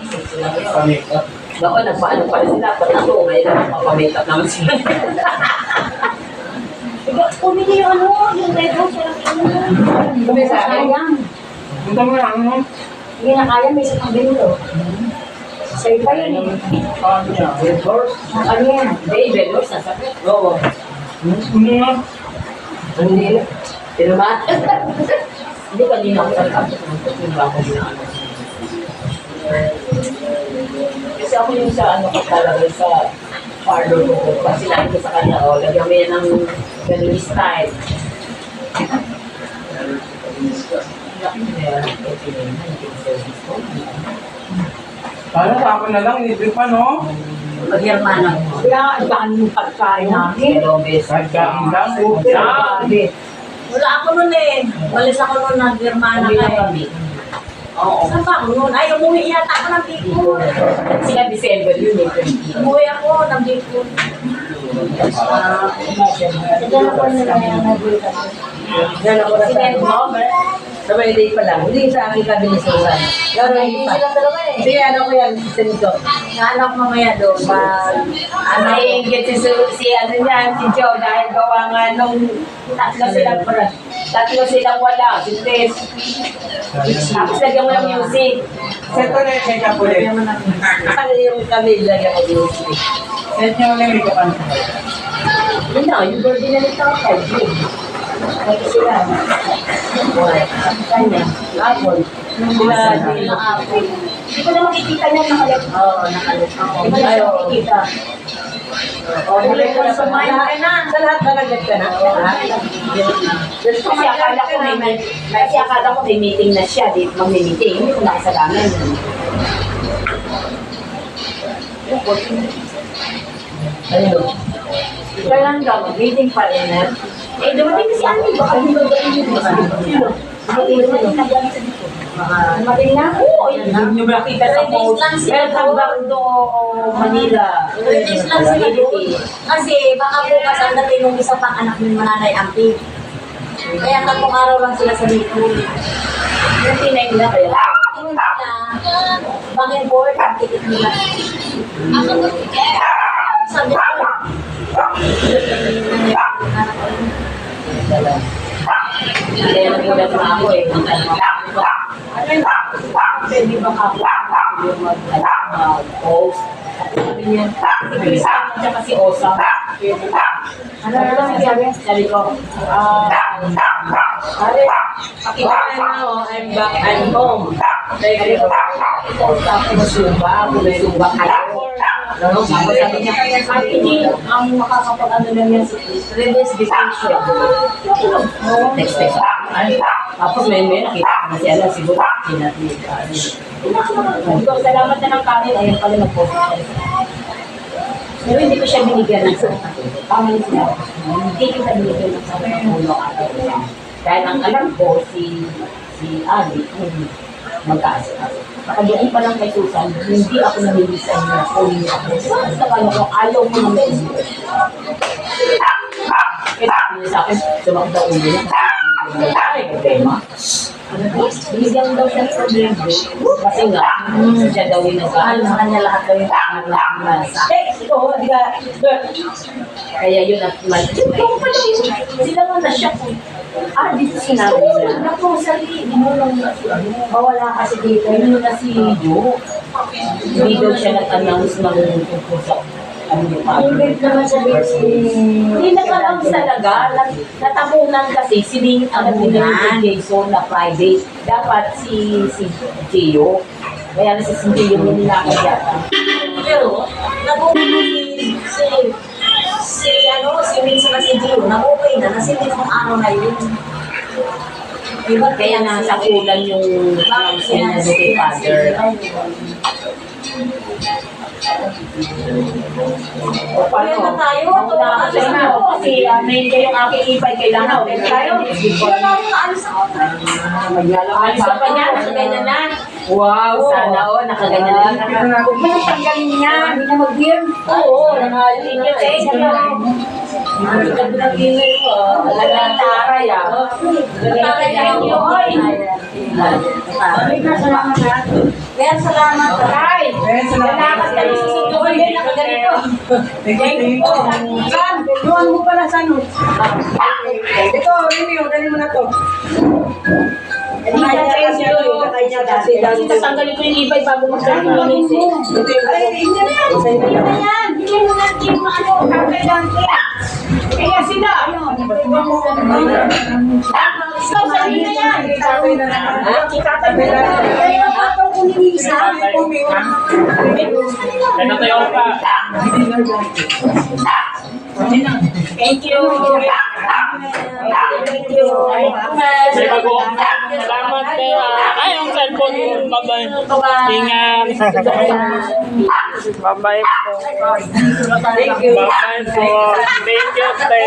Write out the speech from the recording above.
Pa-makeup. Baka nagpaano pa rin sila, pati ito, ngayon magpapamakeup naman sila. Kunin niyo yung yung red rose. Sabi sa akin, Punta mo lang, no? Hindi na kaya, may isang kabilo. Sa'yo pa yun eh. Paano niya? Red horse? Ano yan? David, or sasabi? Oo. Ano nga? Hindi. Pero ba? Hindi ka din ako talaga. Yung ba ako ginaano? Kasi ako yung sa ano ko talaga sa parlor ko. Kasi sinabi ko sa kanya, lagyan mo yan ng ganun style. Parang sa akin na lang, libre pa, no? Pag-Hermana ko. Kaya ibahan yung pagkain namin. Pero bes. Kahit kain lang, Grabe. Wala ako nun eh. Walis ako nun nag-Germana Kami ka lang eh. kami. Oo. Saan ba ako nun? Ay, umuwi yata ako ng Bicol. Sila December yun eh. Umuwi ako ng Bicol. Diyan ako nila yung nabulita. Diyan ako na sa sabay day pa lang. Hindi sa akin kami ni Susan. Gano'n Hindi pa. silang dalawa eh. Sige, ano ko yan, sinito. Nahanap mamaya doon. Ano yung si ano yan, si Joe, dahil gawa nga nung tatlo silang wala, si Tess. Tapos lagyan mo ng music. Seto na yung makeup ulit. Ano yung kami, lagyan mo music. Set niyo na yung makeup ano. Yun na, yung birthday na nito ako, June. Kasi sila, kanya, apple. Sila, di na apple. Hindi ko na makikita niya nakalap. Oo, nakalit ako. Hindi ko na siya makikita. Tuloy ko na sa Kumain ka na. Sa lahat ba naglag ka na? Kasi akala ko may meeting na siya, di mag-meeting. Hindi ko nakasalaman. Ano? Kailan daw, meeting pa rin na. Eh, dumating si Ani, baka hindi ba yung Mating na? Oo, yun na. Yung nakita sa post. Welcome back to Manila. Release lang sila doon. Kasi baka bukas ang dating ng isa pang anak ng Mananay Ampi. Kaya 3 araw lang sila sa Bicol. Yung tinay nila kaya. Tingin sila, bangin board, ang ticket nila. Sabi ko, Kaya nagulat na ako eh. Ano yun? Pwede ba ako yung mag-post? Sabi niya, si Christian at saka si Osa. Ano na lang sabi? Sabi ko, pakita na ako, I'm back, I'm home. Sabi ko, post ako na Suba, ako na Suba kayo. Tapos sabi niya, hindi ang makakapag-ano lang yan si Reverse Vacation. Next. Tapos may nakita ko na siya lang, siguro sinatita. Salamat na ng kanin, ayun pala nag-post siya. Pero hindi ko siya binigyan ng sa kami siya. Hindi ko siya binigyan ng sa ulo. Dahil ang alam ko, si Ali, mag-aasal. Pag-iay pa lang kay Susan, hindi ako nabilisan na kunin ako. Sa kanya ko, ayaw ko na may ito. Kaya sabi niya sa akin, sumakit ang ulo niya. Ay, problema. Binigyan daw siya ng problema. Kasi nga, siya daw yung nag-aal. Sa kanya lahat daw yung nag-aal. Ikaw, hindi ka. Kaya yun at sila nga na-shock. Dito sinabi niya. Naku, sarili. Wala kasi dito. Yun na si Jo. Hindi daw siya nag-announce ng tungkol sa ano yung Hindi naman sabihin si... hindi nag-announce talaga. Natabunan kasi si Ling ang binigay kay Jason na Friday. Dapat si Gio. Kaya na si Gio yung nilakad yata. pero, nag-uwi si Minsan na si Gio, nag-okay na, nasilip ng araw na yun. Diba, Kaya nasa kulan yung sinabi kay Father. Kaya na tayo, Kasi may kayong aking ipay kailangan. Tayo. wala na yung naalis ako. Alis ka pa niya, nakaganyan na. Wow, sana o, nakaganyan na. Huwag mo nang tanggalin niya, hindi na mag-beer. Oo, nakaganyan na. Naging mo, taray ah. Taray lang yun. Salamat na. Kaya salamat. Taray! Kaya Lalakas kami sa sundukan din ako ganito. Thank you. San, doon mo pala sa ano. Ito, Remy, dali mo na to. Kasi tatanggalin ko yung ibay bago magkakaroon. Ay, hindi na yan. Hindi na yan. Bigyan mo na yung ano, kakay-dante. Kaya sila. Ikaw, sabihin na yan. Kakay na naman. Kikatay mo na. Kaya ako kung isa. Ano tayo pa? Thank you. Thank you. May bago. Salamat kaya. Ay, ang cellphone mo. Bye-bye. Ingat. Bye-bye po. Thank you. Bye-bye po. Thank you, Te.